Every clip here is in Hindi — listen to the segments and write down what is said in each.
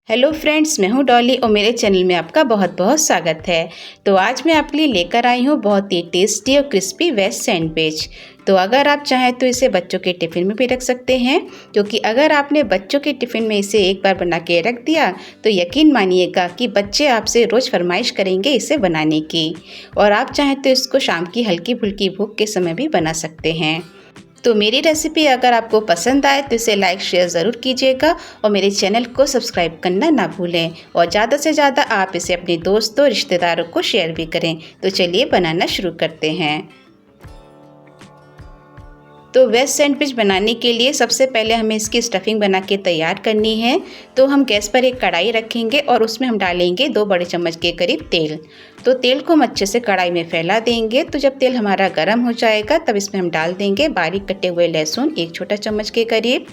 हेलो फ्रेंड्स, मैं हूं डॉली और मेरे चैनल में आपका बहुत बहुत स्वागत है। तो आज मैं आपके लिए लेकर आई हूं बहुत ही टेस्टी और क्रिस्पी वेज सैंडविच। तो अगर आप चाहें तो इसे बच्चों के टिफ़िन में भी रख सकते हैं, क्योंकि अगर आपने बच्चों के टिफ़िन में इसे एक बार बना के रख दिया तो यकीन मानिएगा कि बच्चे आपसे रोज़ फरमाइश करेंगे इसे बनाने की। और आप चाहें तो इसको शाम की हल्की फुल्की भूख के समय भी बना सकते हैं। तो मेरी रेसिपी अगर आपको पसंद आए तो इसे लाइक शेयर ज़रूर कीजिएगा और मेरे चैनल को सब्सक्राइब करना ना भूलें। और ज़्यादा से ज़्यादा आप इसे अपने दोस्तों रिश्तेदारों को शेयर भी करें। तो चलिए बनाना शुरू करते हैं। तो वेज सैंडविच बनाने के लिए सबसे पहले हमें इसकी स्टफिंग बना के तैयार करनी है। तो हम गैस पर एक कढ़ाई रखेंगे और उसमें हम डालेंगे 2 बड़े चम्मच के करीब तेल। तो तेल को हम अच्छे से कढ़ाई में फैला देंगे। तो जब तेल हमारा गर्म हो जाएगा तब इसमें हम डाल देंगे बारीक कटे हुए लहसुन 1 छोटा चम्मच के करीब,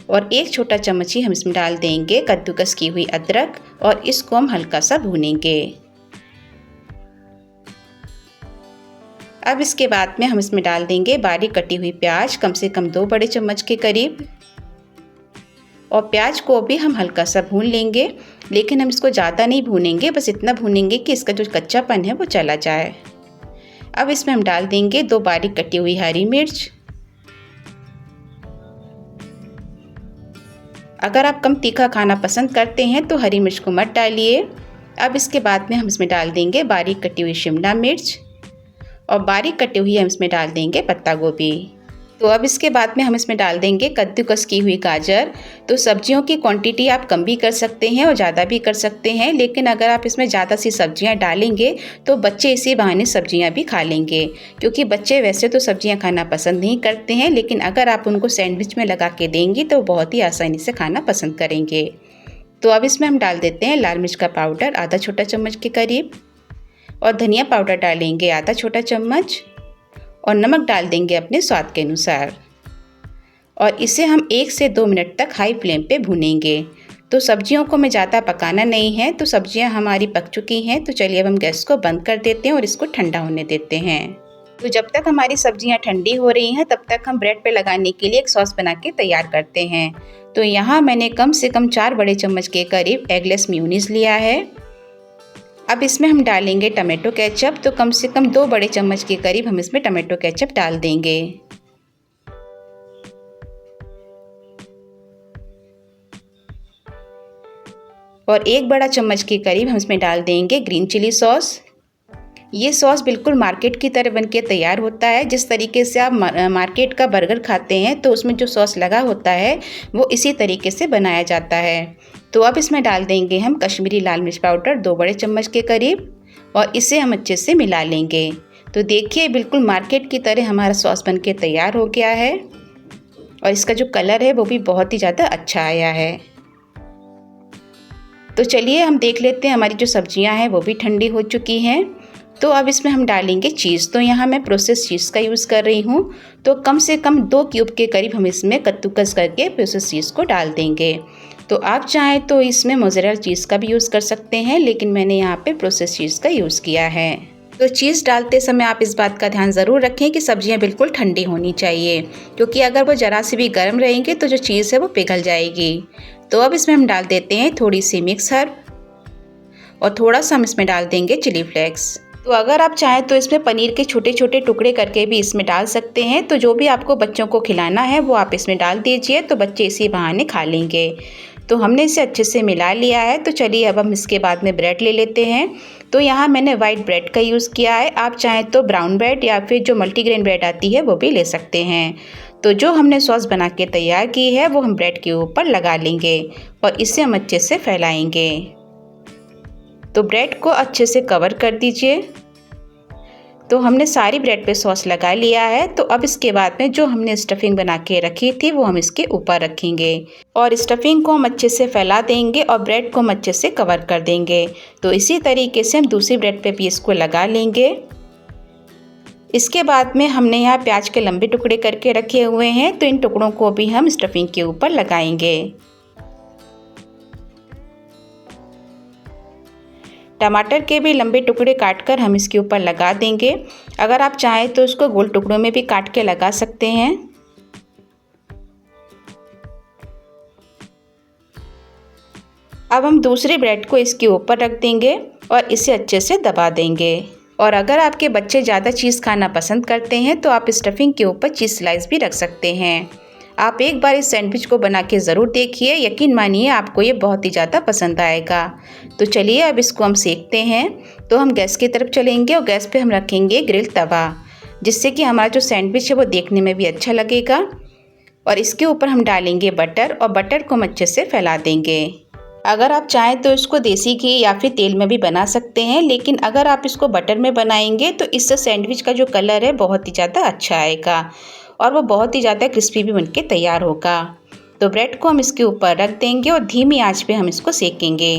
और 1 छोटा चम्मच ही हम इसमें डाल देंगे कद्दूकस की हुई अदरक, और इसको हम हल्का सा भूनेंगे। अब इसके बाद में हम इसमें डाल देंगे बारीक कटी हुई प्याज, कम से कम 2 बड़े चम्मच के करीब, और प्याज को भी हम हल्का सा भून लेंगे। लेकिन हम इसको ज़्यादा नहीं भूनेंगे, बस इतना भूनेंगे कि इसका जो कच्चापन है वो चला जाए। अब इसमें हम डाल देंगे 2 बारीक कटी हुई हरी मिर्च। अगर आप कम तीखा खाना पसंद करते हैं तो हरी मिर्च को मत डालिए। अब इसके बाद में हम इसमें डाल देंगे बारीक कटी हुई शिमला मिर्च, और बारीक कटी हुई हम इसमें डाल देंगे पत्ता गोभी। तो अब इसके बाद में हम इसमें डाल देंगे कद्दूकस की हुई गाजर। तो सब्जियों की क्वांटिटी आप कम भी कर सकते हैं और ज़्यादा भी कर सकते हैं, लेकिन अगर आप इसमें ज़्यादा सी सब्जियां डालेंगे तो बच्चे इसी बहाने सब्जियां भी खा लेंगे। क्योंकि बच्चे वैसे तो सब्जियां खाना पसंद नहीं करते हैं, लेकिन अगर आप उनको सैंडविच में लगा के देंगी तो बहुत ही आसानी से खाना पसंद करेंगे। तो अब इसमें हम डाल देते हैं लाल मिर्च का पाउडर आधा छोटा चम्मच के करीब, और धनिया पाउडर डालेंगे आधा छोटा चम्मच, और नमक डाल देंगे अपने स्वाद के अनुसार। और इसे हम 1 से 2 मिनट तक हाई फ्लेम पे भूनेंगे। तो सब्जियों को हमें ज़्यादा पकाना नहीं है। तो सब्जियां हमारी पक चुकी हैं। तो चलिए अब हम गैस को बंद कर देते हैं और इसको ठंडा होने देते हैं। तो जब तक हमारी सब्जियां ठंडी हो रही हैं तब तक हम ब्रेड पे लगाने के लिए एक सॉस बना के तैयार करते हैं। तो यहाँ मैंने कम से कम 4 बड़े चम्मच के करीब एगलेस मेयोनीज लिया है। अब इसमें हम डालेंगे टमाटो केचप। तो कम से कम 2 बड़े चम्मच के करीब हम इसमें टमाटो केचप डाल देंगे। और 1 बड़ा चम्मच के करीब हम इसमें डाल देंगे ग्रीन चिली सॉस। ये सॉस बिल्कुल मार्केट की तरह बनके तैयार होता है। जिस तरीके से आप मार्केट का बर्गर खाते हैं तो उसमें जो सॉस लगा होता है वो इसी तरीके से बनाया जाता है। तो अब इसमें डाल देंगे हम कश्मीरी लाल मिर्च पाउडर 2 बड़े चम्मच के करीब, और इसे हम अच्छे से मिला लेंगे। तो देखिए बिल्कुल मार्केट की तरह हमारा सॉस बनके तैयार हो गया है, और इसका जो कलर है वो भी बहुत ही ज़्यादा अच्छा आया है। तो चलिए हम देख लेते हैं हमारी जो सब्जियां हैं वो भी ठंडी हो चुकी हैं। तो अब इसमें हम डालेंगे चीज़। तो यहाँ मैं प्रोसेस चीज़ का यूज़ कर रही हूँ। तो कम से कम 2 क्यूब के करीब हम इसमें कद्दूकस करके प्रोसेस चीज़ को डाल देंगे। तो आप चाहें तो इसमें मोज़रेला चीज़ का भी यूज़ कर सकते हैं, लेकिन मैंने यहाँ पे प्रोसेस चीज़ का यूज़ किया है। तो चीज़ डालते समय आप इस बात का ध्यान ज़रूर रखें कि सब्जियां बिल्कुल ठंडी होनी चाहिए, क्योंकि अगर वो ज़रा सी भी गर्म रहेंगे तो जो चीज़ है वो पिघल जाएगी। तो अब इसमें हम डाल देते हैं थोड़ी सी मिक्स हर्ब, और थोड़ा सा हम इसमें डाल देंगे चिली फ्लेक्स। तो अगर आप चाहें तो इसमें पनीर के छोटे छोटे टुकड़े करके भी इसमें डाल सकते हैं। तो जो भी आपको बच्चों को खिलाना है वो आप इसमें डाल दीजिए, तो बच्चे इसी बहाने खा लेंगे। तो हमने इसे अच्छे से मिला लिया है। तो चलिए अब हम इसके बाद में ब्रेड ले लेते हैं। तो यहाँ मैंने वाइट ब्रेड का यूज़ किया है। आप चाहें तो ब्राउन ब्रेड या फिर जो मल्टीग्रेन ब्रेड आती है वो भी ले सकते हैं। तो जो हमने सॉस बना के तैयार की है वो हम ब्रेड के ऊपर लगा लेंगे, और इसे हम अच्छे से फैलाएंगे। तो ब्रेड को अच्छे से कवर कर दीजिए। तो हमने सारी ब्रेड पे सॉस लगा लिया है। तो अब इसके बाद में जो हमने स्टफिंग बना के रखी थी वो हम इसके ऊपर रखेंगे, और स्टफिंग को हम अच्छे से फैला देंगे और ब्रेड को हम अच्छे से कवर कर देंगे। तो इसी तरीके से हम दूसरी ब्रेड पे भी इसको लगा लेंगे। इसके बाद में हमने यहाँ प्याज के लंबे टुकड़े करके रखे हुए हैं। तो इन टुकड़ों को भी हम स्टफिंग के ऊपर लगाएंगे। टमाटर के भी लंबे टुकड़े काटकर हम इसके ऊपर लगा देंगे। अगर आप चाहें तो इसको गोल टुकड़ों में भी काट के लगा सकते हैं। अब हम दूसरे ब्रेड को इसके ऊपर रख देंगे और इसे अच्छे से दबा देंगे। और अगर आपके बच्चे ज़्यादा चीज़ खाना पसंद करते हैं तो आप स्टफिंग के ऊपर चीज़ स्लाइस भी रख सकते हैं। आप एक बार इस सैंडविच को बना के ज़रूर देखिए, यकीन मानिए आपको ये बहुत ही ज़्यादा पसंद आएगा। तो चलिए अब इसको हम सेकते हैं। तो हम गैस की तरफ चलेंगे और गैस पे हम रखेंगे ग्रिल तवा, जिससे कि हमारा जो सैंडविच है वो देखने में भी अच्छा लगेगा। और इसके ऊपर हम डालेंगे बटर और बटर को हम अच्छे से फैला देंगे। अगर आप चाहें तो इसको देसी घी या फिर तेल में भी बना सकते हैं, लेकिन अगर आप इसको बटर में बनाएंगे तो इससे सैंडविच का जो कलर है बहुत ही ज़्यादा अच्छा आएगा और वो बहुत ही ज़्यादा क्रिस्पी भी बनके तैयार होगा। तो ब्रेड को हम इसके ऊपर रख देंगे और धीमी आंच पे हम इसको सेकेंगे।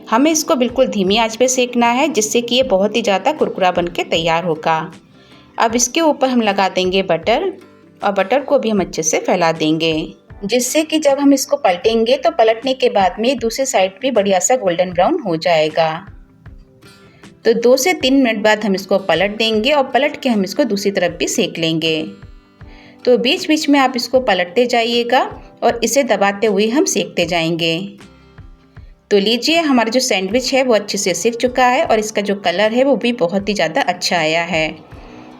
हमें इसको बिल्कुल धीमी आंच पे सेकना है, जिससे कि ये बहुत ही ज़्यादा कुरकुरा बनके तैयार होगा। अब इसके ऊपर हम लगा देंगे बटर और बटर को भी हम अच्छे से फैला देंगे, जिससे कि जब हम इसको पलटेंगे तो पलटने के बाद में दूसरी साइड भी बढ़िया सा गोल्डन ब्राउन हो जाएगा। तो 2 से 3 मिनट बाद हम इसको पलट देंगे और पलट के हम इसको दूसरी तरफ भी सेक लेंगे। तो बीच बीच में आप इसको पलटते जाइएगा और इसे दबाते हुए हम सेकते जाएंगे। तो लीजिए हमारा जो सैंडविच है वो अच्छे से सिक चुका है और इसका जो कलर है वो भी बहुत ही ज़्यादा अच्छा आया है।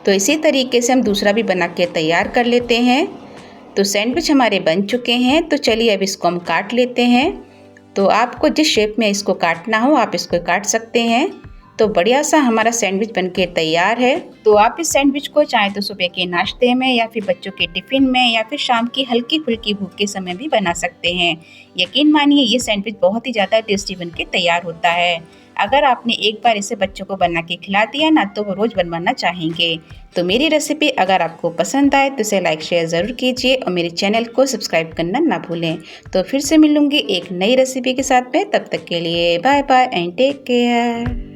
तो इसी तरीके से हम दूसरा भी बना के तैयार कर लेते हैं। तो सैंडविच हमारे बन चुके हैं। तो चलिए अब इसको हम काट लेते हैं। तो आपको जिस शेप में इसको काटना हो आप इसको काट सकते हैं। तो बढ़िया सा हमारा सैंडविच बनके तैयार है। तो आप इस सैंडविच को चाहे तो सुबह के नाश्ते में या फिर बच्चों के टिफ़िन में या फिर शाम की हल्की फुल्की भूख के समय भी बना सकते हैं। यकीन मानिए ये सैंडविच बहुत ही ज़्यादा टेस्टी बनके तैयार होता है। अगर आपने एक बार इसे बच्चों को बना के खिला दिया ना तो वो रोज़ बनवाना चाहेंगे। तो मेरी रेसिपी अगर आपको पसंद आए तो इसे लाइक शेयर ज़रूर कीजिए और मेरे चैनल को सब्सक्राइब करना ना भूलें। तो फिर से मिलूँगी एक नई रेसिपी के साथ में, तब तक के लिए bye bye and take care.